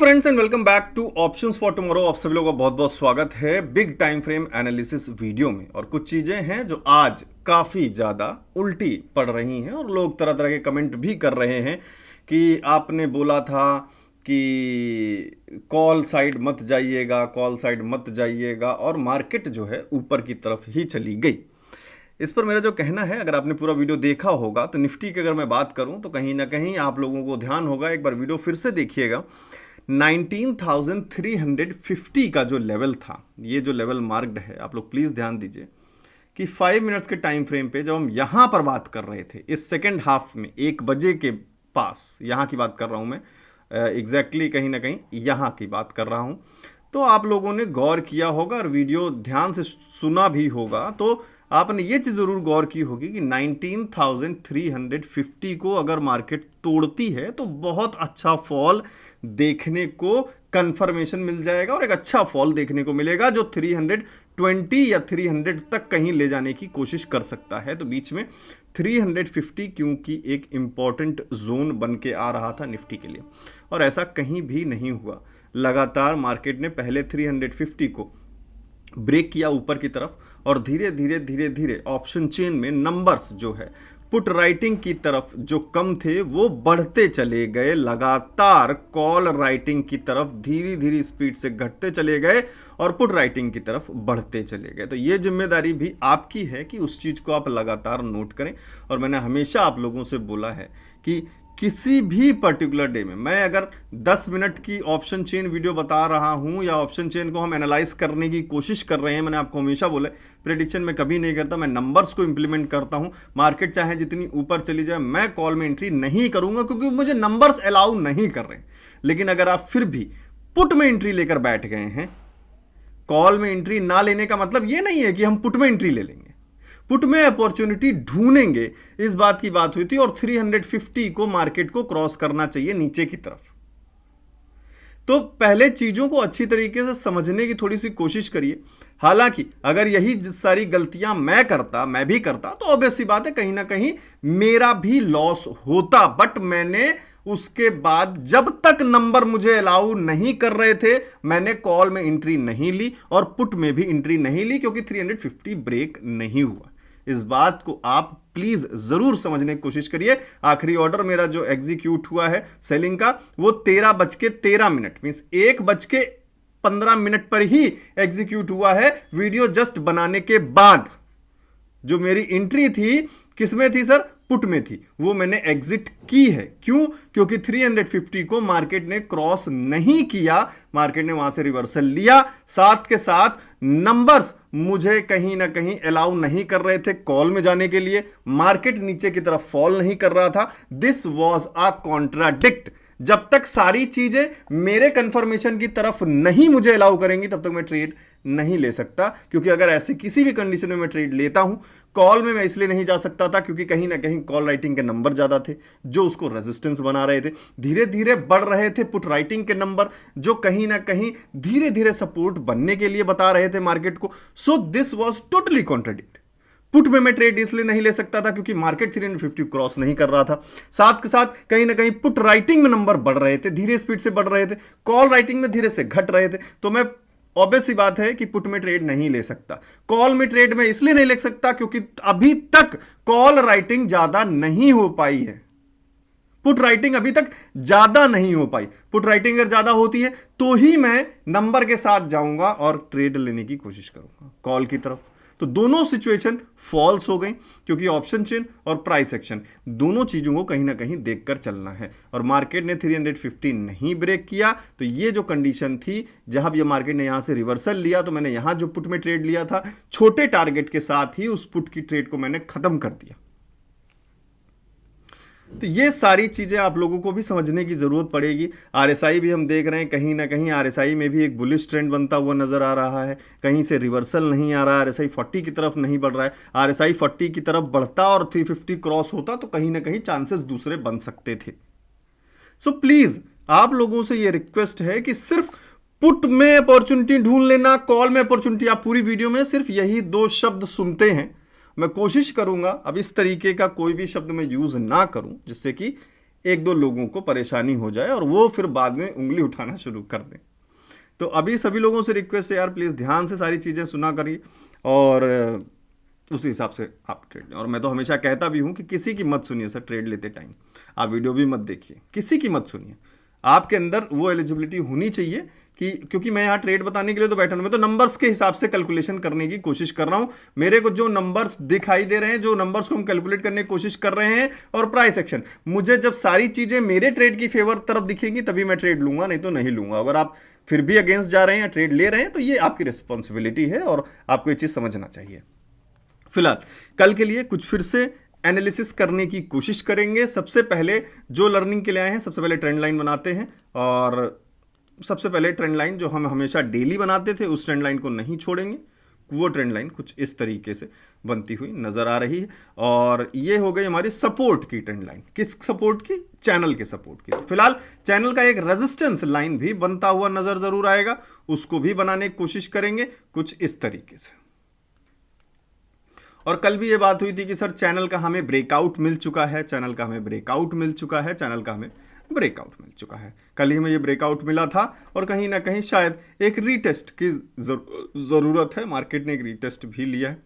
Friends and welcome back two options for tomorrow. आप सभी लोगों का बहुत बहुत स्वागत है big time frame analysis video में। और कुछ चीजें हैं जो आज काफी ज्यादा उल्टी पड़ रही हैं और लोग तरह तरह के कमेंट भी कर रहे हैं कि आपने बोला था कि कॉल साइड मत जाइएगा, कॉल साइड मत जाइएगा, और मार्केट जो है ऊपर की तरफ ही चली गई। इस पर मेरा जो कहना है, अगर आपने पूरा वीडियो देखा होगा तो निफ्टी की अगर मैं बात करूं तो कहीं ना कहीं आप लोगों को ध्यान होगा, एक बार वीडियो फिर से देखिएगा, 19,350 का जो लेवल था, ये जो लेवल मार्क्ड है, आप लोग प्लीज़ ध्यान दीजिए कि 5 मिनट्स के टाइम फ्रेम पे जब हम यहाँ पर बात कर रहे थे, इस सेकेंड हाफ में 1 बजे के पास, यहाँ की बात कर रहा हूँ मैं, एग्जैक्टली कहीं ना कहीं यहाँ की बात कर रहा हूँ, तो आप लोगों ने गौर किया होगा और वीडियो ध्यान से सुना भी होगा, तो आपने ये चीज़ ज़रूर गौर की होगी कि 19,350 को अगर मार्केट तोड़ती है तो बहुत अच्छा फॉल देखने को कंफर्मेशन मिल जाएगा और एक अच्छा फॉल देखने को मिलेगा जो 320 या 300 तक कहीं ले जाने की कोशिश कर सकता है। तो बीच में 350 क्योंकि एक इम्पॉर्टेंट जोन बन के आ रहा था निफ्टी के लिए, और ऐसा कहीं भी नहीं हुआ। लगातार मार्केट ने पहले 350 को ब्रेक किया ऊपर की तरफ और धीरे धीरे धीरे धीरे ऑप्शन चेन में नंबर्स जो है पुट राइटिंग की तरफ जो कम थे वो बढ़ते चले गए, लगातार कॉल राइटिंग की तरफ धीरे धीरे स्पीड से घटते चले गए और पुट राइटिंग की तरफ बढ़ते चले गए। तो ये जिम्मेदारी भी आपकी है कि उस चीज़ को आप लगातार नोट करें। और मैंने हमेशा आप लोगों से बोला है कि किसी भी पर्टिकुलर डे में मैं अगर 10 मिनट की ऑप्शन चेन वीडियो बता रहा हूं या ऑप्शन चेन को हम एनालाइज करने की कोशिश कर रहे हैं, मैंने आपको हमेशा बोला प्रेडिक्शन में कभी नहीं करता, मैं नंबर्स को इंप्लीमेंट करता हूं। मार्केट चाहे जितनी ऊपर चली जाए, मैं कॉल में एंट्री नहीं करूंगा क्योंकि मुझे नंबर्स अलाउ नहीं कर रहे हैं। लेकिन अगर आप फिर भी पुट में एंट्री लेकर बैठ गए हैं, कॉल में एंट्री ना लेने का मतलब ये नहीं है कि हम पुट में एंट्री ले लेंगे, पुट में अपॉर्चुनिटी ढूंढेंगे, इस बात की बात हुई थी। और 350 को मार्केट को क्रॉस करना चाहिए नीचे की तरफ। तो पहले चीजों को अच्छी तरीके से समझने की थोड़ी सी कोशिश करिए। हालांकि अगर यही सारी गलतियां मैं भी करता तो ऑब्वियस सी बात है कहीं ना कहीं मेरा भी लॉस होता, बट मैंने उसके बाद जब तक नंबर मुझे अलाउ नहीं कर रहे थे, मैंने कॉल में एंट्री नहीं ली और पुट में भी एंट्री नहीं ली क्योंकि 350 ब्रेक नहीं हुआ। इस बात को आप प्लीज जरूर समझने की कोशिश करिए। आखिरी ऑर्डर मेरा जो एग्जीक्यूट हुआ है सेलिंग का वो 13:13 मींस 1:15 पर ही एग्जीक्यूट हुआ है। वीडियो जस्ट बनाने के बाद जो मेरी एंट्री थी किसमें थी सर? पुट में थी, वो मैंने एग्जिट की है। क्यों? क्योंकि 350 को मार्केट ने क्रॉस नहीं किया, मार्केट ने वहां से रिवर्सल लिया, साथ के साथ नंबर्स मुझे कहीं ना कहीं अलाउ नहीं कर रहे थे कॉल में जाने के लिए, मार्केट नीचे की तरफ फॉल नहीं कर रहा था। This was a contradict. जब तक सारी चीजें मेरे कंफर्मेशन की तरफ नहीं मुझे अलाउ करेंगी तब तक मैं ट्रेड नहीं ले सकता। क्योंकि अगर ऐसे किसी भी कंडीशन में मैं ट्रेड लेता हूं, कॉल में मैं इसलिए नहीं जा सकता था क्योंकि कहीं ना कहीं कॉल राइटिंग के नंबर ज्यादा थे जो उसको रेजिस्टेंस बना रहे थे, धीरे धीरे बढ़ रहे थे पुट राइटिंग के नंबर जो कहीं ना कहीं धीरे धीरे सपोर्ट बनने के लिए बता रहे थे मार्केट को। So this was totally contradict. Put में मैं ट्रेड इसलिए नहीं ले सकता था क्योंकि मार्केट 350 क्रॉस नहीं कर रहा था, साथ के साथ कहीं ना कहीं पुट राइटिंग में नंबर बढ़ रहे थे, धीरे स्पीड से बढ़ रहे थे, कॉल राइटिंग में धीरे से घट रहे थे। तो मैं ऑब्वियस सी बात है कि पुट में ट्रेड नहीं ले सकता। कॉल में ट्रेड में इसलिए नहीं ले सकता क्योंकि अभी तक कॉल राइटिंग ज्यादा नहीं हो पाई है, पुट राइटिंग अभी तक ज्यादा नहीं हो पाई। पुट राइटिंग अगर ज्यादा होती है तो ही मैं नंबर के साथ जाऊंगा और ट्रेड लेने की कोशिश करूंगा कॉल की तरफ। तो दोनों सिचुएशन फॉल्स हो गई क्योंकि ऑप्शन चेन और प्राइस एक्शन दोनों चीजों को कहीं ना कहीं देखकर चलना है। और मार्केट ने 350 नहीं ब्रेक किया, तो ये जो कंडीशन थी जहां भी मार्केट ने यहां से रिवर्सल लिया, तो मैंने यहां जो पुट में ट्रेड लिया था छोटे टारगेट के साथ ही उस पुट की ट्रेड को मैंने खत्म कर दिया। तो ये सारी चीजें आप लोगों को भी समझने की जरूरत पड़ेगी। आरएसआई भी हम देख रहे हैं, कहीं ना कहीं आरएसआई में भी एक बुलिश ट्रेंड बनता हुआ नजर आ रहा है, कहीं से रिवर्सल नहीं आ रहा है, आरएसआई 40 की तरफ नहीं बढ़ रहा है। आरएसआई 40 की तरफ बढ़ता और 350 क्रॉस होता तो कहीं ना कहीं चांसेस दूसरे बन सकते थे। सो प्लीज आप लोगों से ये रिक्वेस्ट है कि सिर्फ पुट में अपॉर्चुनिटी ढूंढ लेना, कॉल में अपॉर्चुनिटी, आप पूरी वीडियो में सिर्फ यही 2 शब्द सुनते हैं। मैं कोशिश करूंगा अब इस तरीके का कोई भी शब्द मैं यूज ना करूं जिससे कि एक दो लोगों को परेशानी हो जाए और वो फिर बाद में उंगली उठाना शुरू कर दें। तो अभी सभी लोगों से रिक्वेस्ट है यार, प्लीज़ ध्यान से सारी चीज़ें सुना करिए और उसी हिसाब से आप ट्रेड लें। और मैं तो हमेशा कहता भी हूं कि किसी की मत सुनिए सर ट्रेड लेते टाइम, आप वीडियो भी मत देखिए, किसी की मत सुनिए। आपके अंदर वो एलिजिबिलिटी होनी चाहिए कि, क्योंकि मैं यहाँ ट्रेड बताने के लिए तो बैठा हूं, मैं तो नंबर्स के हिसाब से कैलकुलेशन करने की कोशिश कर रहा हूं। मेरे को जो नंबर्स दिखाई दे रहे हैं, जो नंबर्स को हम कैलकुलेट करने की कोशिश कर रहे हैं, और प्राइस एक्शन, मुझे जब सारी चीजें मेरे ट्रेड की फेवर तरफ दिखेंगी तभी मैं ट्रेड लूंगा, नहीं तो नहीं लूंगा। अगर आप फिर भी अगेंस्ट जा रहे हैं या ट्रेड ले रहे हैं तो ये आपकी रिस्पॉन्सिबिलिटी है और आपको ये चीज समझना चाहिए। फिलहाल कल के लिए कुछ फिर से एनालिसिस करने की कोशिश करेंगे। सबसे पहले जो लर्निंग के लिए आए हैं, सबसे पहले ट्रेंड लाइन बनाते हैं। और सबसे पहले ट्रेंड लाइन जो हम हमेशा डेली बनाते थे उस ट्रेंड लाइन को नहीं छोड़ेंगे। वो ट्रेंड लाइन कुछ इस तरीके से बनती हुई नजर आ रही है। और ये हो गई हमारी सपोर्ट की ट्रेंड लाइन। किस सपोर्ट की? चैनल के सपोर्ट की। तो फिलहाल चैनल का एक रेजिस्टेंस लाइन भी बनता हुआ नजर जरूर आएगा, उसको भी बनाने की कोशिश करेंगे कुछ इस तरीके से। और कल भी ये बात हुई थी कि सर चैनल का हमें ब्रेकआउट मिल चुका है, चैनल का हमें ब्रेकआउट मिल चुका है, चैनल का हमें ब्रेकआउट मिल चुका है। कल ही में ये ब्रेकआउट मिला था और कहीं ना कहीं शायद एक रीटेस्ट की ज़रूरत है। मार्केट ने एक रीटेस्ट भी लिया है।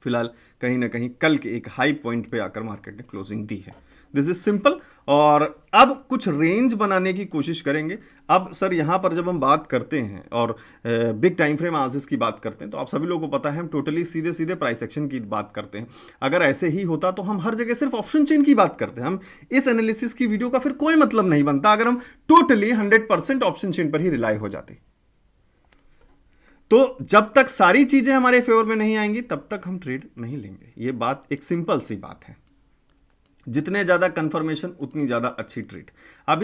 फिलहाल कहीं ना कहीं कल के एक हाई पॉइंट पे आकर मार्केट ने क्लोजिंग दी है। This is simple. और अब कुछ रेंज बनाने की कोशिश करेंगे। अब सर यहाँ पर जब हम बात करते हैं और बिग टाइम फ्रेम एनालिसिस की बात करते हैं तो आप सभी लोगों को पता है हम टोटली सीधे सीधे प्राइस एक्शन की बात करते हैं। अगर ऐसे ही होता तो हम हर जगह सिर्फ ऑप्शन चेन की बात करते हैं। हम इस एनालिसिस की वीडियो का फिर कोई मतलब नहीं बनता अगर हम टोटली 100% ऑप्शन चेन पर ही रिलाई हो जाते। तो जब तक सारी चीजें हमारे फेवर में नहीं आएंगी तब तक हम ट्रेड नहीं लेंगे। ये बात एक सिंपल सी बात है। जितने ज्यादा कंफर्मेशन उतनी ज्यादा अच्छी ट्रेड। अब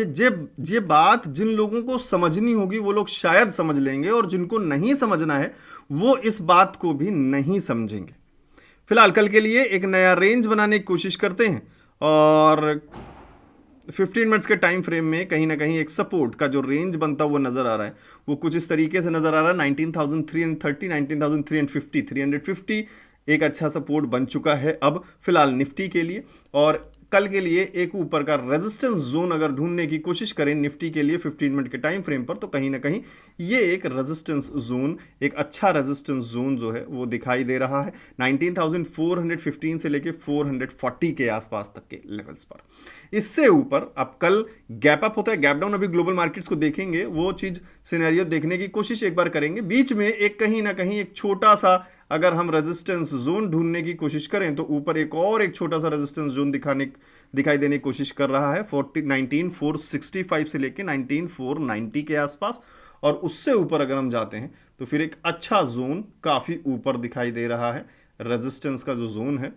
ये बात जिन लोगों को समझनी होगी वो लोग शायद समझ लेंगे, और जिनको नहीं समझना है वो इस बात को भी नहीं समझेंगे। फिलहाल कल के लिए एक नया रेंज बनाने की कोशिश करते हैं और 15 मिनट्स के टाइम फ्रेम में कहीं ना कहीं एक सपोर्ट का जो रेंज बनता हुआ नजर आ रहा है वो कुछ इस तरीके से नजर आ रहा है। 19,330, 19,350, 350 एक अच्छा सपोर्ट बन चुका है अब फिलहाल निफ्टी के लिए। और कल के लिए एक ऊपर का रेजिस्टेंस जोन अगर ढूंढने की कोशिश करें निफ्टी के लिए 15 मिनट के टाइम फ्रेम पर, तो कहीं ना कहीं ये एक रेजिस्टेंस जोन, एक अच्छा रेजिस्टेंस जोन जो है वो दिखाई दे रहा है 19,415 से लेके 440 के आसपास तक के लेवल्स पर। इससे ऊपर अब कल गैप अप होता है, गैप डाउन, अभी ग्लोबल मार्केट्स को देखेंगे, वो चीज सिनेरियो देखने की कोशिश एक बार करेंगे। बीच में एक कहीं ना कहीं एक छोटा सा अगर हम रेजिस्टेंस जोन ढूंढने की कोशिश करें तो ऊपर एक छोटा सा रेजिस्टेंस जोन दिखाई देने की कोशिश कर रहा है 19,465 से लेके 19,490 के आसपास। और उससे ऊपर अगर हम जाते हैं तो फिर एक अच्छा जोन काफी ऊपर दिखाई दे रहा है। रेजिस्टेंस का जो जोन है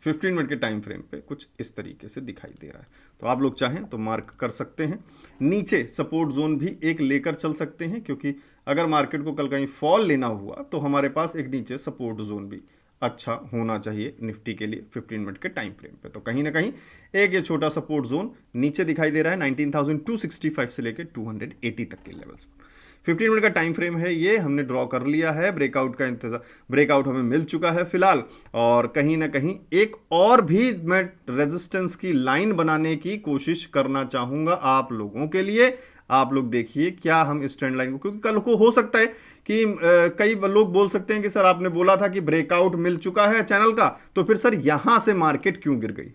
15 मिनट के टाइम फ्रेम पे कुछ इस तरीके से दिखाई दे रहा है। तो आप लोग चाहें तो मार्क कर सकते हैं। नीचे सपोर्ट जोन भी एक लेकर चल सकते हैं, क्योंकि अगर मार्केट को कल कहीं फॉल लेना हुआ तो हमारे पास एक नीचे सपोर्ट जोन भी अच्छा होना चाहिए निफ्टी के लिए 15 मिनट के टाइम फ्रेम पे। तो कहीं ना कहीं एक ये छोटा सपोर्ट जोन नीचे दिखाई दे रहा है 19,265 से लेकर 280 तक के लेवल्स पर। 15 मिनट का टाइम फ्रेम है, ये हमने ड्रॉ कर लिया है। ब्रेकआउट का इंतजार, ब्रेकआउट हमें मिल चुका है फिलहाल। और कहीं ना कहीं एक और भी मैं रेजिस्टेंस की लाइन बनाने की कोशिश करना चाहूंगा आप लोगों के लिए। आप लोग देखिए क्या हम इस ट्रेंड लाइन को, क्योंकि कल को हो सकता है कि कई लोग बोल सकते हैं कि सर आपने बोला था कि ब्रेकआउट मिल चुका है चैनल का, तो फिर सर यहां से मार्केट क्यों गिर गई?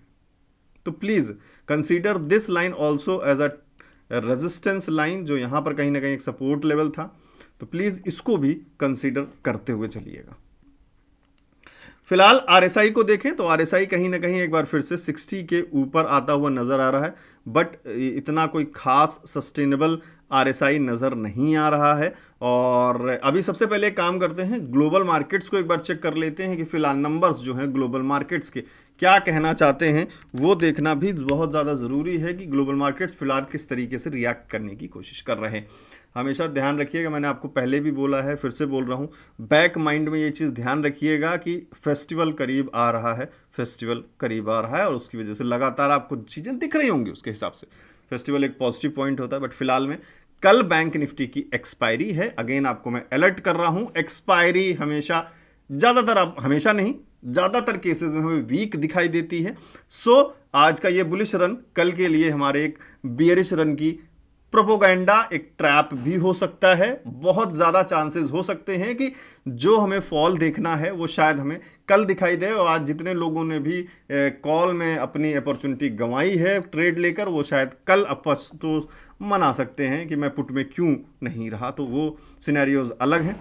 तो please consider this line also as a resistance line, जो यहां पर कहीं ना कहीं एक सपोर्ट लेवल था। तो प्लीज इसको भी कंसीडर करते हुए चलिएगा। फिलहाल आरएसआई को देखें तो आरएसआई कहीं ना कहीं एक बार फिर से 60 के ऊपर आता हुआ नजर आ रहा है, बट इतना कोई खास सस्टेनेबल आरएसआई नजर नहीं आ रहा है। और अभी सबसे पहले एक काम करते हैं, ग्लोबल मार्केट्स को एक बार चेक कर लेते हैं कि फिलहाल नंबर्स जो हैं ग्लोबल मार्केट्स के क्या कहना चाहते हैं। वो देखना भी बहुत ज़्यादा ज़रूरी है कि ग्लोबल मार्केट्स फिलहाल किस तरीके से रिएक्ट करने की कोशिश कर रहे हैं। हमेशा ध्यान रखिएगा, मैंने आपको पहले भी बोला है, फिर से बोल रहा हूँ, बैक माइंड में ये चीज़ ध्यान रखिएगा कि फेस्टिवल करीब आ रहा है, फेस्टिवल करीब आ रहा है और उसकी वजह से लगातार आपको चीज़ें दिख रही होंगी। उसके हिसाब से फेस्टिवल एक पॉजिटिव पॉइंट होता है। बट फिलहाल में कल बैंक निफ्टी की एक्सपायरी है। अगेन आपको मैं अलर्ट कर रहा हूँ, एक्सपायरी हमेशा, ज़्यादातर, अब हमेशा नहीं, ज़्यादातर केसेस में हमें वीक दिखाई देती है। सो आज का ये बुलिश रन कल के लिए हमारे एक बियरिश रन की प्रोपोगेंडा, एक ट्रैप भी हो सकता है। बहुत ज़्यादा चांसेस हो सकते हैं कि जो हमें फॉल देखना है वो शायद हमें कल दिखाई दे, और आज जितने लोगों ने भी कॉल में अपनी अपॉर्चुनिटी गंवाई है ट्रेड लेकर, वो शायद कल अफसोस मना सकते हैं कि मैं पुट में क्यों नहीं रहा। तो वो सिनेरियोज अलग हैं।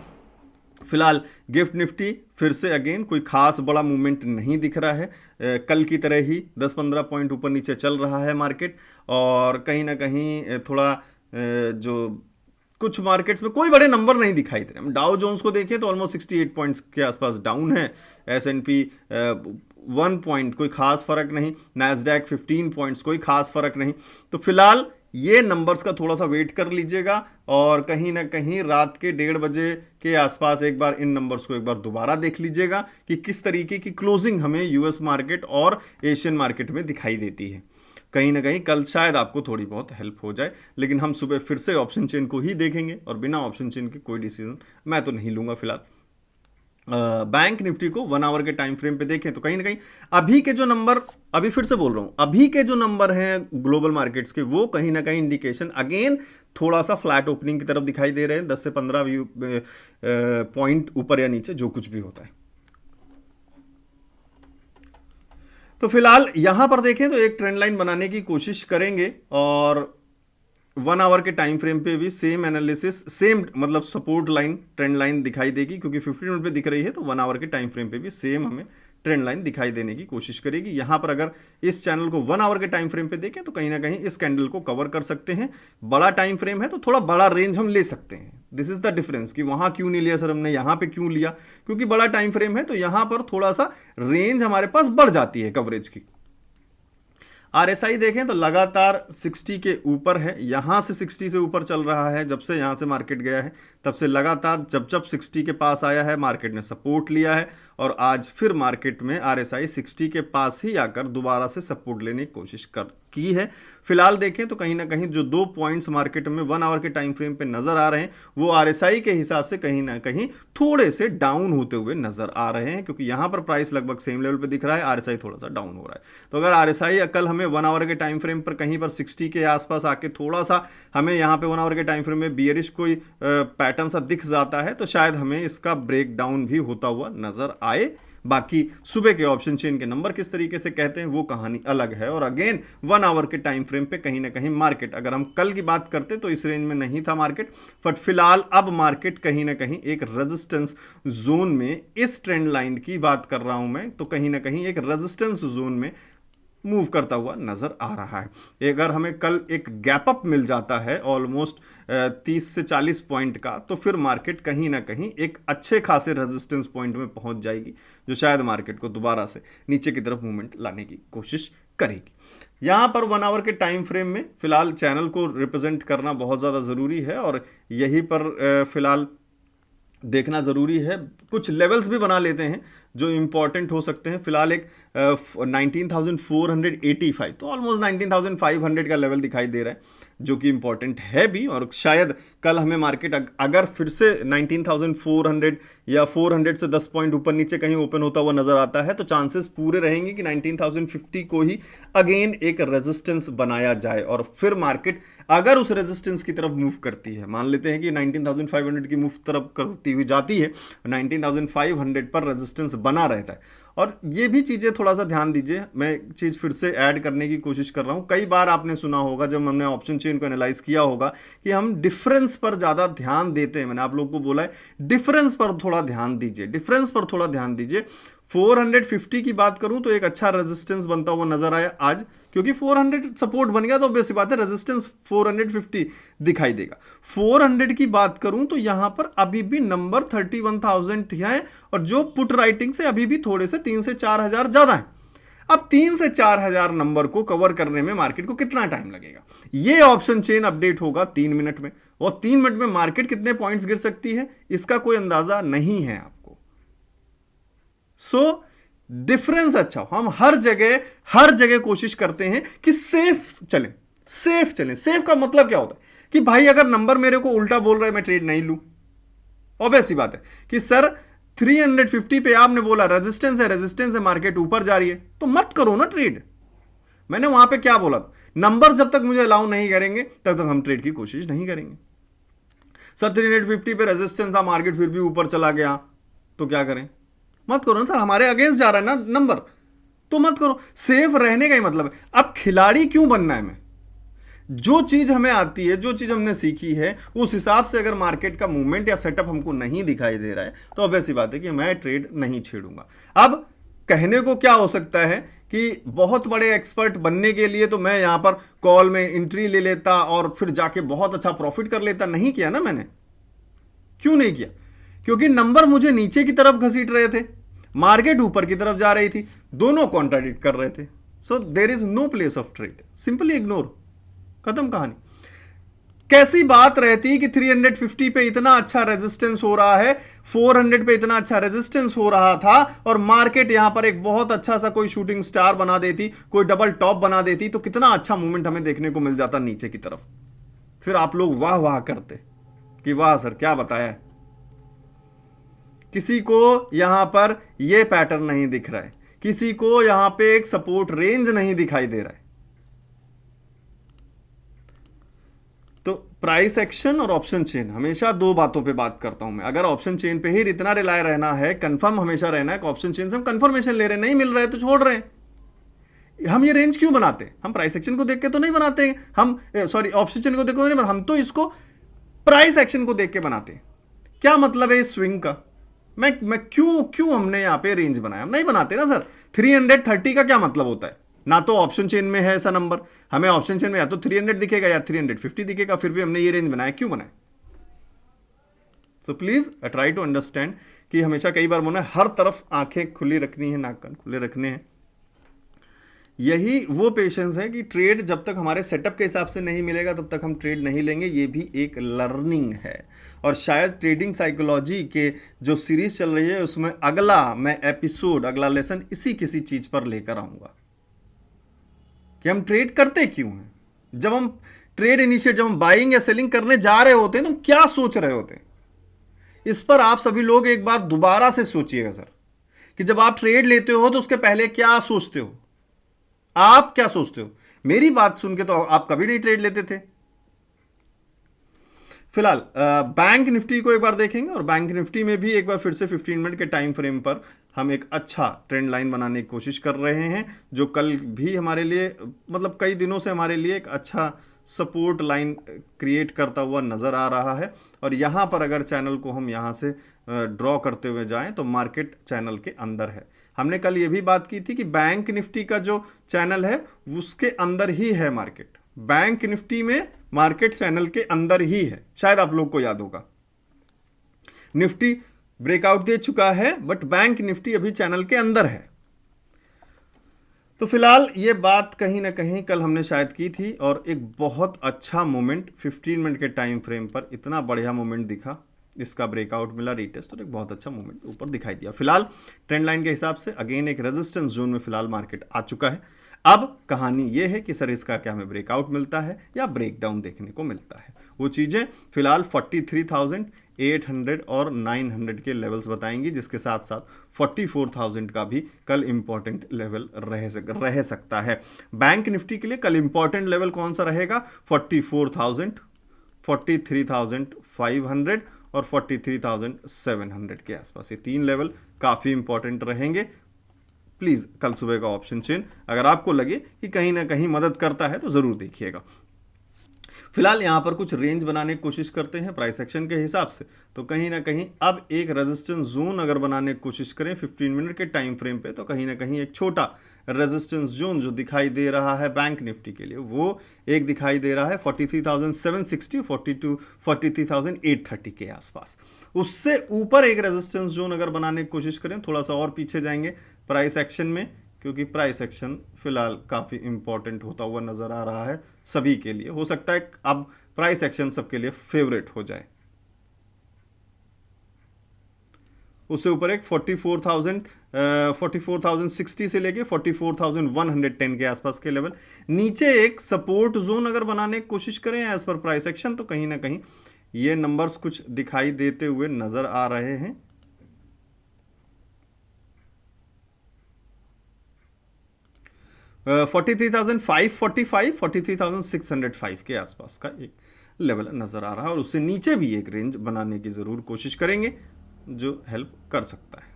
फिलहाल गिफ्ट निफ्टी फिर से अगेन कोई खास बड़ा मूवमेंट नहीं दिख रहा है, कल की तरह ही 10-15 पॉइंट ऊपर नीचे चल रहा है मार्केट। और कहीं ना कहीं थोड़ा जो कुछ मार्केट्स में कोई बड़े नंबर नहीं दिखाई दे रहे। हम डाउ जोन्स को देखें तो ऑलमोस्ट 68 पॉइंट्स के आसपास डाउन है, S&P 1 पॉइंट, कोई खास फर्क नहीं, नैस्डैक 15 पॉइंट्स, कोई खास फर्क नहीं। तो फिलहाल ये नंबर्स का थोड़ा सा वेट कर लीजिएगा, और कहीं ना कहीं रात के 1:30 बजे के आसपास एक बार इन नंबर्स को एक बार दोबारा देख लीजिएगा कि किस तरीके की क्लोजिंग हमें यूएस मार्केट और एशियन मार्केट में दिखाई देती है। कहीं ना कहीं कल शायद आपको थोड़ी बहुत हेल्प हो जाए, लेकिन हम सुबह फिर से ऑप्शन चेन को ही देखेंगे, और बिना ऑप्शन चेन के कोई डिसीजन मैं तो नहीं लूंगा फिलहाल। बैंक निफ्टी को 1 आवर के टाइम फ्रेम पे देखें तो कहीं ना कहीं अभी के जो नंबर, अभी फिर से बोल रहा हूं, अभी के जो नंबर हैं ग्लोबल मार्केट्स के, वो कहीं ना कहीं इंडिकेशन अगेन थोड़ा सा फ्लैट ओपनिंग की तरफ दिखाई दे रहे हैं, 10 से 15 पॉइंट ऊपर या नीचे जो कुछ भी होता है। तो फिलहाल यहां पर देखें तो एक ट्रेंड लाइन बनाने की कोशिश करेंगे, और 1 आवर के टाइम फ्रेम पे भी सेम एनालिसिस, सेम मतलब सपोर्ट लाइन, ट्रेंड लाइन दिखाई देगी, क्योंकि 15 मिनट पे दिख रही है तो 1 आवर के टाइम फ्रेम पे भी सेम हमें ट्रेंड लाइन दिखाई देने की कोशिश करेगी। यहां पर अगर इस चैनल को 1 आवर के टाइम फ्रेम पे देखें तो कहीं ना कहीं इस कैंडल को कवर कर सकते हैं। बड़ा टाइम फ्रेम है तो थोड़ा बड़ा रेंज हम ले सकते हैं। दिस इज द डिफरेंस कि वहां क्यों नहीं लिया सर हमने, यहां पे क्यों लिया, क्योंकि बड़ा टाइम फ्रेम है तो यहां पर थोड़ा सा रेंज हमारे पास बढ़ जाती है कवरेज की। RSI देखें तो लगातार 60 के ऊपर है, यहां से 60 से ऊपर चल रहा है, जब से यहां से मार्केट गया है तब से लगातार जब 60 के पास आया है मार्केट ने सपोर्ट लिया है, और आज फिर मार्केट में RSI 60 के पास ही आकर दोबारा से सपोर्ट लेने की कोशिश की है। फिलहाल देखें तो कहीं ना कहीं जो 2 पॉइंट्स मार्केट में 1 आवर के टाइम फ्रेम पे नजर आ रहे हैं वो RSI के हिसाब से कहीं ना कहीं थोड़े से डाउन होते हुए नजर आ रहे हैं, क्योंकि यहां पर प्राइस लगभग सेम लेवल पे दिख रहा है, RSI थोड़ा सा डाउन हो रहा है। तो अगर RSI कल हमें 1 आवर के टाइम फ्रेम पर कहीं पर 60 के आसपास आके थोड़ा सा हमें यहां पे 1 आवर के टाइम फ्रेम में बियरिश कोई पैटर्न सा दिख जाता है तो शायद हमें इसका ब्रेक डाउन भी होता हुआ नजर आए। बाकी सुबह के ऑप्शन चेन के नंबर किस तरीके से कहते हैं वो कहानी अलग है, और अगेन 1 आवर के टाइम फ्रेम पे कहीं ना कहीं मार्केट, अगर हम कल की बात करते तो इस रेंज में नहीं था मार्केट, बट फिलहाल अब मार्केट कहीं ना कहीं एक रेजिस्टेंस जोन में, इस ट्रेंड लाइन की बात कर रहा हूं मैं, तो कहीं ना कहीं एक रेजिस्टेंस जोन में मूव करता हुआ नजर आ रहा है। अगर हमें कल एक गैप अप मिल जाता है ऑलमोस्ट 30 से 40 पॉइंट का, तो फिर मार्केट कहीं ना कहीं एक अच्छे खासे रेजिस्टेंस पॉइंट में पहुंच जाएगी, जो शायद मार्केट को दोबारा से नीचे की तरफ मूवमेंट लाने की कोशिश करेगी। यहां पर 1 आवर के टाइम फ्रेम में फिलहाल चैनल को रिप्रेजेंट करना बहुत ज़्यादा ज़रूरी है, और यहीं पर फिलहाल देखना ज़रूरी है। कुछ लेवल्स भी बना लेते हैं जो इंपॉर्टेंट हो सकते हैं। फिलहाल एक 19,485 तो ऑलमोस्ट 19,500 का लेवल दिखाई दे रहा है, जो कि इंपॉर्टेंट है भी, और शायद कल हमें मार्केट अगर फिर से 19,400 या 400 से 10 पॉइंट ऊपर नीचे कहीं ओपन होता हुआ नजर आता है तो चांसेस पूरे रहेंगे कि 19,050 को ही अगेन एक रेजिस्टेंस बनाया जाए, और फिर मार्केट अगर उस रेजिस्टेंस की तरफ मूव करती है, मान लेते हैं कि 19,500 की मूव तरफ करती हुई जाती है, 19,500 पर रेजिस्टेंस बना रहता है। और ये भी चीज़ें थोड़ा सा ध्यान दीजिए, मैं चीज़ फिर से ऐड करने की कोशिश कर रहा हूँ। कई बार आपने सुना होगा जब हमने ऑप्शन चेन को एनालाइज किया होगा कि हम डिफरेंस पर ज़्यादा ध्यान देते हैं। मैंने आप लोगों को बोला है डिफरेंस पर थोड़ा ध्यान दीजिए, डिफरेंस पर थोड़ा ध्यान दीजिए। 450 की बात करूं तो एक अच्छा रेजिस्टेंस बनता हुआ नजर आया आज, क्योंकि 400 सपोर्ट बन गया तो बेसिक बात है रेजिस्टेंस 450 दिखाई देगा। 400 की बात करूं तो यहां पर अभी भी नंबर 31,000 है, और जो पुट राइटिंग से अभी भी थोड़े से 3 से 4 हजार ज्यादा है। अब 3 से 4 हजार नंबर को कवर करने में मार्केट को कितना टाइम लगेगा? ये ऑप्शन चेन अपडेट होगा 3 मिनट में, और 3 मिनट में मार्केट कितने पॉइंट्स गिर सकती है इसका कोई अंदाजा नहीं है आपको। सो डिफरेंस अच्छा, हम हर जगह कोशिश करते हैं कि सेफ चलें, सेफ चलें। सेफ का मतलब क्या होता है कि भाई अगर नंबर मेरे को उल्टा बोल रहा है मैं ट्रेड नहीं लूं। ऑब्वियस सी बात है कि सर 350 पे आपने बोला रेजिस्टेंस है, रेजिस्टेंस है, मार्केट ऊपर जा रही है, तो मत करो ना ट्रेड। मैंने वहां पे क्या बोला था, नंबर जब तक मुझे अलाउ नहीं करेंगे तब तक हम ट्रेड की कोशिश नहीं करेंगे। सर 350 पे रेजिस्टेंस था, मार्केट फिर भी ऊपर चला गया, तो क्या करें? मत करो ना सर, हमारे अगेंस्ट जा रहा है ना नंबर, तो मत करो। सेफ रहने का ही मतलब है। अब खिलाड़ी क्यों बनना है? मैं जो चीज हमें आती है, जो चीज हमने सीखी है, उस हिसाब से अगर मार्केट का मूवमेंट या सेटअप हमको नहीं दिखाई दे रहा है तो अब ऐसी बात है कि मैं ट्रेड नहीं छेड़ूंगा। अब कहने को क्या हो सकता है कि बहुत बड़े एक्सपर्ट बनने के लिए तो मैं यहां पर कॉल में एंट्री ले लेता और फिर जाके बहुत अच्छा प्रॉफिट कर लेता। नहीं किया ना मैंने। क्यों नहीं किया? क्योंकि नंबर मुझे नीचे की तरफ घसीट रहे थे, मार्केट ऊपर की तरफ जा रही थी, दोनों कॉन्ट्राडिक्ट कर रहे थे। So there is no place of trade, simply ignore, खत्म कहानी। कैसी बात रहती कि 350 पे इतना अच्छा रेजिस्टेंस हो रहा है, 400 पे इतना अच्छा रेजिस्टेंस हो रहा था, और मार्केट यहां पर एक बहुत अच्छा सा कोई शूटिंग स्टार बना देती, कोई डबल टॉप बना देती, तो कितना अच्छा मूवमेंट हमें देखने को मिल जाता नीचे की तरफ। फिर आप लोग वाह वाह करते कि वाह सर क्या बताया। किसी को यहां पर यह पैटर्न नहीं दिख रहा है, किसी को यहां पे एक सपोर्ट रेंज नहीं दिखाई दे रहा है। तो प्राइस एक्शन और ऑप्शन चेन, हमेशा दो बातों पे बात करता हूं मैं। अगर ऑप्शन चेन पे ही इतना रिलाय रहना है, कंफर्म हमेशा रहना है कि ऑप्शन चेन से हम कंफर्मेशन ले रहे हैं, नहीं मिल रहा है तो छोड़ रहे हैं। हम ये रेंज क्यों बनाते हैं? हम प्राइस एक्शन को देख के तो नहीं बनाते हैं, हम सॉरी ऑप्शन चेन को देख के नहीं बनाते, हम तो इसको प्राइस एक्शन को देख के बनाते हैं। क्या मतलब है इस स्विंग का? मैं क्यों क्यों हमने यहां पे रेंज बनाया? हम नहीं बनाते ना सर। 330 का क्या मतलब होता है? ना तो ऑप्शन चेन में है ऐसा नंबर, हमें ऑप्शन चेन में या तो 300 दिखेगा या 350 दिखेगा, फिर भी हमने ये रेंज बनाया, क्यों बनाया? So please try to understand कि हमेशा कई बार बोलना हर तरफ आंखें खुली रखनी है, नाक कान खुले रखने हैं। यही वो पेशेंस है कि ट्रेड जब तक हमारे सेटअप के हिसाब से नहीं मिलेगा तब तक हम ट्रेड नहीं लेंगे। ये भी एक लर्निंग है, और शायद ट्रेडिंग साइकोलॉजी के जो सीरीज चल रही है उसमें अगला मैं एपिसोड, अगला लेसन इसी किसी चीज पर लेकर आऊंगा कि हम ट्रेड करते क्यों हैं। जब हम ट्रेड इनिशिएट, जब हम बाइंग या सेलिंग करने जा रहे होते हैं तो हम क्या सोच रहे होते हैं, इस पर आप सभी लोग एक बार दोबारा से सोचिएगा सर, कि जब आप ट्रेड लेते हो तो उसके पहले क्या सोचते हो, आप क्या सोचते हो? मेरी बात सुन के तो आप कभी नहीं ट्रेड लेते थे। फिलहाल बैंक निफ्टी को एक बार देखेंगे, और बैंक निफ्टी में भी एक बार फिर से 15 मिनट के टाइम फ्रेम पर हम एक अच्छा ट्रेंड लाइन बनाने की कोशिश कर रहे हैं, जो कल भी हमारे लिए, मतलब कई दिनों से हमारे लिए एक अच्छा सपोर्ट लाइन क्रिएट करता हुआ नज़र आ रहा है। और यहाँ पर अगर चैनल को हम यहाँ से ड्रॉ करते हुए जाएं तो मार्केट चैनल के अंदर है। हमने कल ये भी बात की थी कि बैंक निफ्टी का जो चैनल है उसके अंदर ही है मार्केट, बैंक निफ्टी में मार्केट चैनल के अंदर ही है, शायद आप लोग को याद होगा। निफ्टी ब्रेकआउट दे चुका है, बट बैंक निफ्टी अभी चैनल के अंदर है। तो फिलहाल ये बात कहीं ना कहीं कल हमने शायद की थी, और एक बहुत अच्छा मोमेंट 15 मिनट के टाइम फ्रेम पर इतना बढ़िया मोमेंट दिखा, इसका ब्रेकआउट मिला, रीटेस्ट, और एक बहुत अच्छा मूवमेंट ऊपर दिखाई दिया। फिलहाल ट्रेंड लाइन के हिसाब से अगेन एक रेजिस्टेंस जोन में फिलहाल मार्केट आ चुका है। अब कहानी यह है कि सर इसका क्या हमें ब्रेकआउट मिलता है या ब्रेकडाउन देखने को मिलता है। वो चीज़ें फिलहाल 43,800 और 900 के लेवल्स बताएंगी, जिसके साथ साथ 44,000 का भी कल इंपॉर्टेंट लेवल रह सकता है। बैंक निफ्टी के लिए कल इंपॉर्टेंट लेवल कौन सा रहेगा? 44,000, 43,500 और 43,700 के आसपास, ये तीन लेवल काफ़ी इंपॉर्टेंट रहेंगे। प्लीज़ कल सुबह का ऑप्शन चेन अगर आपको लगे कि कहीं ना कहीं मदद करता है तो ज़रूर देखिएगा। फिलहाल यहाँ पर कुछ रेंज बनाने की कोशिश करते हैं प्राइस एक्शन के हिसाब से, तो कहीं ना कहीं अब एक रेजिस्टेंस जोन अगर बनाने की कोशिश करें 15 मिनट के टाइम फ्रेम पे, तो कहीं ना कहीं एक छोटा रेजिस्टेंस जोन जो दिखाई दे रहा है बैंक निफ्टी के लिए, वो एक दिखाई दे रहा है 43,760, 43,830 के आसपास। उससे ऊपर एक रेजिस्टेंस जोन अगर बनाने की कोशिश करें, थोड़ा सा और पीछे जाएंगे प्राइस एक्शन में, क्योंकि प्राइस एक्शन फिलहाल काफ़ी इंपॉर्टेंट होता हुआ नज़र आ रहा है सभी के लिए। हो सकता है अब प्राइस एक्शन सबके लिए फेवरेट हो जाए। उससे ऊपर एक 44,060 से लेके 44,110 के आसपास के लेवल, नीचे एक सपोर्ट जोन अगर बनाने की कोशिश करें एज पर प्राइस एक्शन, तो कहीं ना कहीं ये नंबर्स कुछ दिखाई देते हुए नज़र आ रहे हैं। 43,545 43,605 के आसपास का एक लेवल नजर आ रहा है और उससे नीचे भी एक रेंज बनाने की जरूर कोशिश करेंगे जो हेल्प कर सकता है।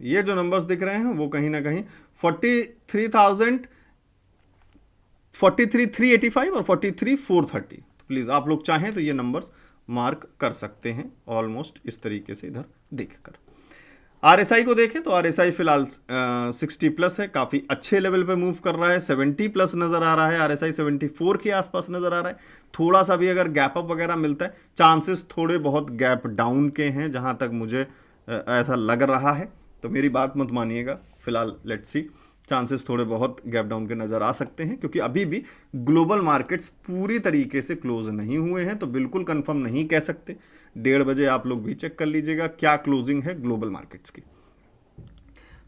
ये जो नंबर्स दिख रहे हैं वो कहीं ना कहीं 43,385 और 43,430, प्लीज आप लोग चाहें तो ये नंबर्स मार्क कर सकते हैं ऑलमोस्ट इस तरीके से इधर देखकर। आरएसआई को देखें तो आरएसआई फिलहाल 60 प्लस है, काफी अच्छे लेवल पे मूव कर रहा है, 70 प्लस नजर आ रहा है, आरएसआई 74 के आसपास नजर आ रहा है। थोड़ा सा भी अगर गैप अप वगैरह मिलता है, चांसेस थोड़े बहुत गैप डाउन के हैं जहां तक मुझे ऐसा लग रहा है, तो मेरी बात मत मानिएगा। फिलहाल लेट्स सी, चांसेस थोड़े बहुत गैप डाउन के नज़र आ सकते हैं क्योंकि अभी भी ग्लोबल मार्केट्स पूरी तरीके से क्लोज नहीं हुए हैं, तो बिल्कुल कंफर्म नहीं कह सकते। 1:30 बजे आप लोग भी चेक कर लीजिएगा क्या क्लोजिंग है ग्लोबल मार्केट्स की।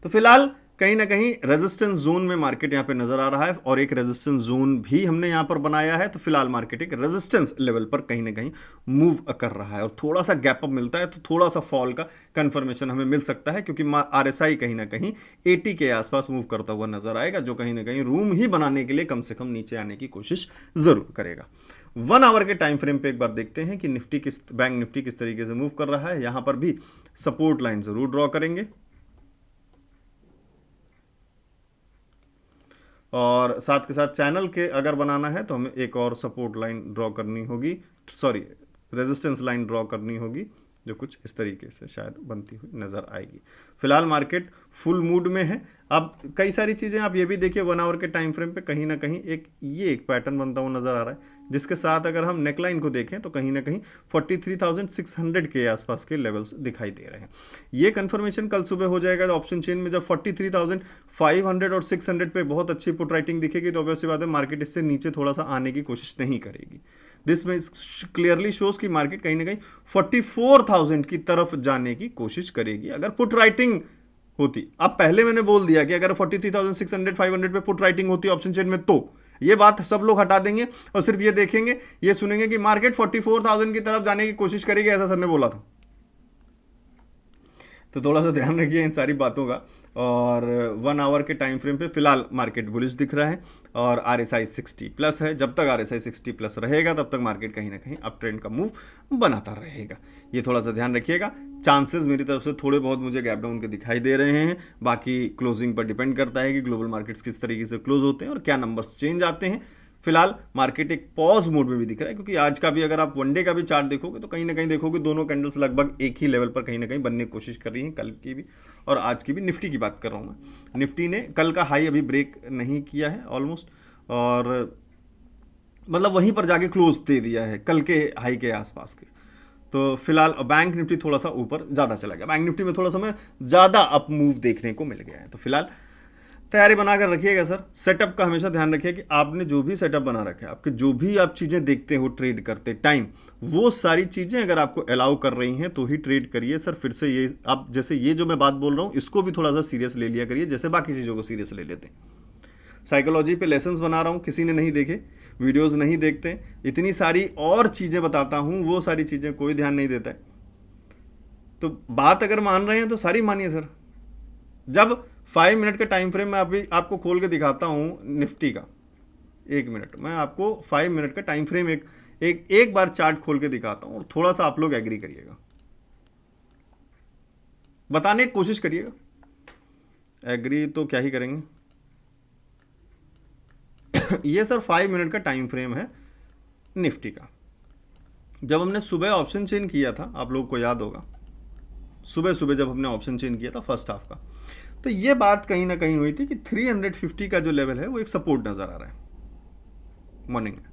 तो फिलहाल कहीं ना कहीं रेजिस्टेंस जोन में मार्केट यहां पे नजर आ रहा है और एक रेजिस्टेंस जोन भी हमने यहां पर बनाया है, तो फिलहाल मार्केट एक रेजिस्टेंस लेवल पर कहीं ना कहीं मूव कर रहा है और थोड़ा सा गैप अप मिलता है तो थोड़ा सा फॉल का कंफर्मेशन हमें मिल सकता है क्योंकि आरएसआई कहीं ना कहीं 80 के आसपास मूव करता हुआ नजर आएगा जो कहीं ना कहीं रूम ही बनाने के लिए कम से कम नीचे आने की कोशिश जरूर करेगा। 1 आवर के टाइम फ्रेम पे एक बार देखते हैं कि बैंक निफ्टी किस तरीके से मूव कर रहा है। यहां पर भी सपोर्ट लाइन जरूर ड्रॉ करेंगे और साथ के साथ चैनल के अगर बनाना है तो हमें एक और सपोर्ट लाइन ड्रॉ करनी होगी, सॉरी रेजिस्टेंस लाइन ड्रॉ करनी होगी जो कुछ इस तरीके से शायद बनती हुई नज़र आएगी। फिलहाल मार्केट फुल मूड में है। अब कई सारी चीज़ें आप ये भी देखिए 1 आवर के टाइम फ्रेम पे कहीं ना कहीं एक पैटर्न बनता हुआ नज़र आ रहा है जिसके साथ अगर हम नेकलाइन को देखें तो कहीं ना कहीं 43,600 के आसपास के लेवल्स दिखाई दे रहे हैं। ये कंफर्मेशन कल सुबह हो जाएगा ऑप्शन चेन में, जब 43,500 और 600 पे बहुत अच्छी पुट राइटिंग दिखेगी तो ऑब्वियस सी बात है मार्केट इससे नीचे थोड़ा सा आने की कोशिश नहीं करेगी। दिस में क्लियरली शोज कि मार्केट कहीं ना कहीं 44,000 की तरफ जाने की कोशिश करेगी अगर पुट राइटिंग होती। अब पहले मैंने बोल दिया कि अगर 43,600 500 पे पुट राइटिंग होती ऑप्शन चेन में तो ये बात सब लोग हटा देंगे और सिर्फ ये देखेंगे, ये सुनेंगे कि मार्केट 44,000 की तरफ जाने की कोशिश करेगी, ऐसा सर ने बोला था। तो थोड़ा सा ध्यान रखिए इन सारी बातों का। और 1 आवर के टाइम फ्रेम पे फिलहाल मार्केट बुलिश दिख रहा है और आरएसआई 60 प्लस है। जब तक आरएसआई 60 प्लस रहेगा तब तक मार्केट कहीं ना कहीं अप ट्रेंड का मूव बनाता रहेगा, ये थोड़ा सा ध्यान रखिएगा। चांसेस मेरी तरफ से थोड़े बहुत मुझे गैप डाउन के दिखाई दे रहे हैं, बाकी क्लोजिंग पर डिपेंड करता है कि ग्लोबल मार्केट्स किस तरीके से क्लोज होते हैं और क्या नंबर्स चेंज आते हैं। फिलहाल मार्केट एक पॉज मोड में भी दिख रहा है क्योंकि आज का भी अगर आप वनडे का भी चार्ट देखोगे तो कहीं ना कहीं देखोगे दोनों कैंडल्स लगभग एक ही लेवल पर कहीं ना कहीं बनने की कोशिश कर रही हैं, कल की भी और आज की भी। निफ्टी की बात कर रहा हूँ मैं, निफ्टी ने कल का हाई अभी ब्रेक नहीं किया है ऑलमोस्ट, और मतलब वहीं पर जाके क्लोज दे दिया है कल के हाई के आसपास के। तो फिलहाल बैंक निफ्टी थोड़ा सा ऊपर ज़्यादा चला गया, बैंक निफ्टी में थोड़ा सा हमें ज़्यादा अप मूव देखने को मिल गया है। तो फिलहाल तैयारी बनाकर रखिएगा सर। सेटअप का हमेशा ध्यान रखिए कि आपने जो भी सेटअप बना रखे, आपके जो भी आप चीज़ें देखते हो ट्रेड करते टाइम, वो सारी चीज़ें अगर आपको अलाउ कर रही हैं तो ही ट्रेड करिए सर। फिर से ये आप जैसे ये जो मैं बात बोल रहा हूँ इसको भी थोड़ा सा सीरियस ले लिया करिए जैसे बाकी चीज़ों को सीरियस ले लेते हैं। साइकोलॉजी पे लेसन्स बना रहा हूँ, किसी ने नहीं देखे, वीडियोस नहीं देखते, इतनी सारी और चीज़ें बताता हूँ, वो सारी चीज़ें कोई ध्यान नहीं देता है। तो बात अगर मान रहे हैं तो सारी मानिए सर। जब 5 मिनट का टाइम फ्रेम मैं अभी आपको खोल के दिखाता हूँ निफ्टी का, 1 मिनट मैं आपको 5 मिनट का टाइम फ्रेम एक बार चार्ट खोल के दिखाता हूँ और थोड़ा सा आप लोग एग्री करिएगा, बताने की कोशिश करिएगा। एग्री तो क्या ही करेंगे। ये सर 5 मिनट का टाइम फ्रेम है निफ्टी का। जब हमने सुबह ऑप्शन चेन किया था, आप लोगों को याद होगा, सुबह सुबह जब हमने ऑप्शन चेन किया था फर्स्ट हाफ का, तो ये बात कहीं ना कहीं हुई थी कि 350 का जो लेवल है वो एक सपोर्ट नजर आ रहा है मॉर्निंग में,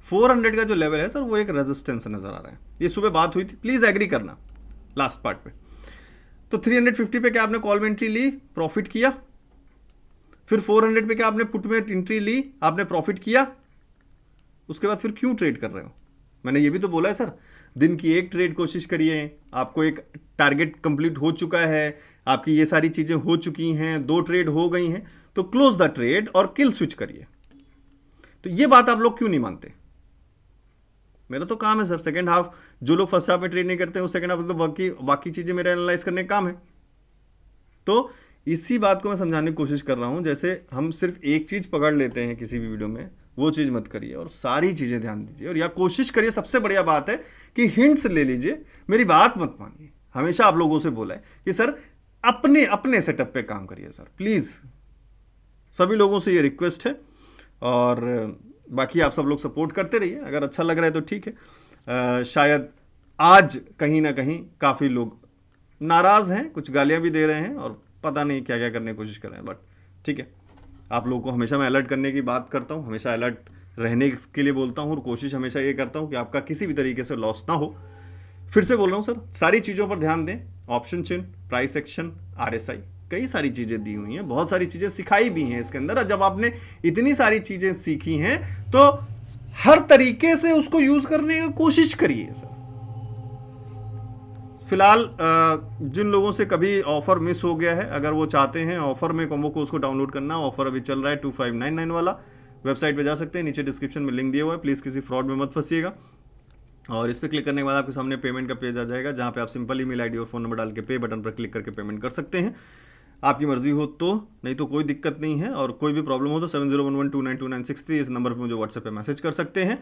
400 का जो लेवल है सर वो एक रेजिस्टेंस नजर आ रहा है। ये सुबह बात हुई थी, प्लीज एग्री करना लास्ट पार्ट पे। तो 350 पे क्या आपने कॉल में एंट्री ली, प्रॉफिट किया, फिर 400 पे क्या आपने पुट में एंट्री ली, आपने प्रॉफिट किया, उसके बाद फिर क्यों ट्रेड कर रहे हो? मैंने ये भी तो बोला है सर, दिन की एक ट्रेड कोशिश करिए, आपको एक टारगेट कंप्लीट हो चुका है, आपकी ये सारी चीजें हो चुकी हैं, 2 ट्रेड हो गई हैं, तो क्लोज द ट्रेड और किल स्विच करिए। तो ये बात आप लोग क्यों नहीं मानते? मेरा तो काम है सर, सेकंड हाफ जो लोग फर्स्ट हाफ में ट्रेड नहीं करते हैं वो सेकंड हाफ तो बाकी चीजें मेरा एनालाइज करने का काम है। तो इसी बात को मैं समझाने की कोशिश कर रहा हूं। जैसे हम सिर्फ एक चीज पकड़ लेते हैं किसी भी वीडियो में, वो चीज मत करिए और सारी चीजें ध्यान दीजिए। और या कोशिश करिए, सबसे बढ़िया बात है कि हिंट्स ले लीजिए, मेरी बात मत मानिए। हमेशा आप लोगों से बोला है कि सर अपने अपने सेटअप पे काम करिए सर, प्लीज। सभी लोगों से ये रिक्वेस्ट है। और बाकी आप सब लोग सपोर्ट करते रहिए, अगर अच्छा लग रहा है तो ठीक है। शायद आज कहीं ना कहीं काफ़ी लोग नाराज़ हैं, कुछ गालियां भी दे रहे हैं और पता नहीं क्या क्या करने की कोशिश कर रहे हैं, बट ठीक है। आप लोगों को हमेशा मैं अलर्ट करने की बात करता हूँ, हमेशा अलर्ट रहने के लिए बोलता हूँ और कोशिश हमेशा ये करता हूँ कि आपका किसी भी तरीके से लॉस ना हो। फिर से बोल रहा हूँ सर, सारी चीज़ों पर ध्यान दें। ऑप्शन चिन्ह, प्राइस एक्शन, RSI, कई सारी चीज़ें दी हुई हैं, बहुत सारी चीज़ें सिखाई भी हैं इसके अंदर। जब आपने इतनी सारी चीज़ें सीखी हैं तो हर तरीके से उसको यूज़ करने की कोशिश करिए सर। फिलहाल जिन लोगों से कभी ऑफर मिस हो गया है, अगर वो चाहते हैं ऑफर में कॉम्बो कोर्स को डाउनलोड करना, ऑफर अभी चल रहा है 2599 वाला, वेबसाइट पे जा सकते हैं, नीचे डिस्क्रिप्शन में लिंक दिया हुआ है। प्लीज़ किसी फ्रॉड में मत फंसिएगा। और इस पर क्लिक करने के बाद आपके सामने पेमेंट का पेज आ जाएगा, जहाँ पे आप सिंपल ईमेल आईडी और फ़ोन नंबर डाल के पे बटन पर क्लिक करके पेमेंट कर सकते हैं। आपकी मर्जी हो तो, नहीं तो कोई दिक्कत नहीं है। और कोई भी प्रॉब्लम हो तो 7011292963 इस नंबर पर मुझे व्हाट्सएप पे मैसेज कर सकते हैं।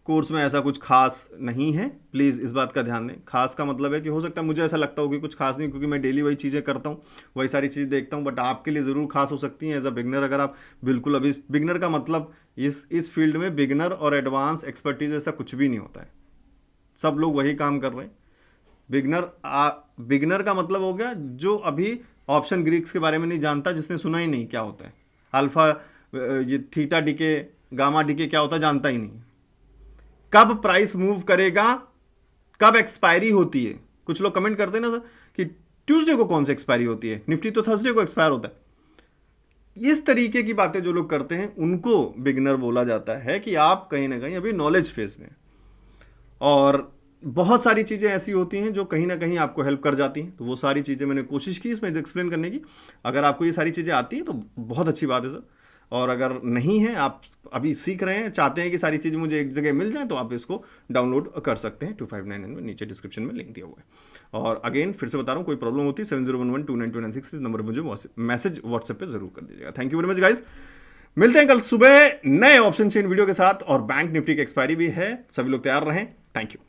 कोर्स में ऐसा कुछ खास नहीं है, प्लीज़ इस बात का ध्यान दें। खास का मतलब है कि हो सकता है मुझे ऐसा लगता हो कि कुछ खास नहीं, क्योंकि मैं डेली वही चीज़ें करता हूँ, वही सारी चीज़ें देखता हूँ, बट आपके लिए ज़रूर खास हो सकती हैं एज अ बिगनर। अगर आप बिल्कुल अभी, बिगनर का मतलब इस फील्ड में बिगनर और एडवांस एक्सपर्टीज ऐसा कुछ भी नहीं होता है, सब लोग वही काम कर रहे हैं। बिगनर का मतलब हो गया जो अभी ऑप्शन ग्रीक्स के बारे में नहीं जानता, जिसने सुना ही नहीं क्या होता है अल्फा, ये थीटा डीके, गामा डीके क्या होता है जानता ही नहीं, कब प्राइस मूव करेगा, कब एक्सपायरी होती है। कुछ लोग कमेंट करते हैं ना सर कि ट्यूसडे को कौन सी एक्सपायरी होती है, निफ्टी तो थर्सडे को एक्सपायर होता है। इस तरीके की बातें जो लोग करते हैं उनको बिगनर बोला जाता है, कि आप कहीं ना कहीं अभी नॉलेज फेज में। और बहुत सारी चीज़ें ऐसी होती हैं जो कहीं ना कहीं आपको हेल्प कर जाती हैं, तो वो सारी चीज़ें मैंने कोशिश की इसमें एक्सप्लेन करने की। अगर आपको ये सारी चीज़ें आती हैं तो बहुत अच्छी बात है सर, और अगर नहीं है, आप अभी सीख रहे हैं, चाहते हैं कि सारी चीज़ें मुझे एक जगह मिल जाए, तो आप इसको डाउनलोड कर सकते हैं 2599 में, नीचे डिस्क्रिप्शन में लिंक दिया हुआ है। और अगेन फिर से बता रहा हूँ, कोई प्रॉब्लम होती है 7011292963 नंबर पर मुझे मैसेज व्हाट्सएप पे जरूर कर दीजिएगा। Thank you very much guys. मिलते हैं कल सुबह नए ऑप्शन चेन वीडियो के साथ, और बैंक निफ्टी की एक्सपायरी भी है, सभी लोग तैयार रहें। Thank you.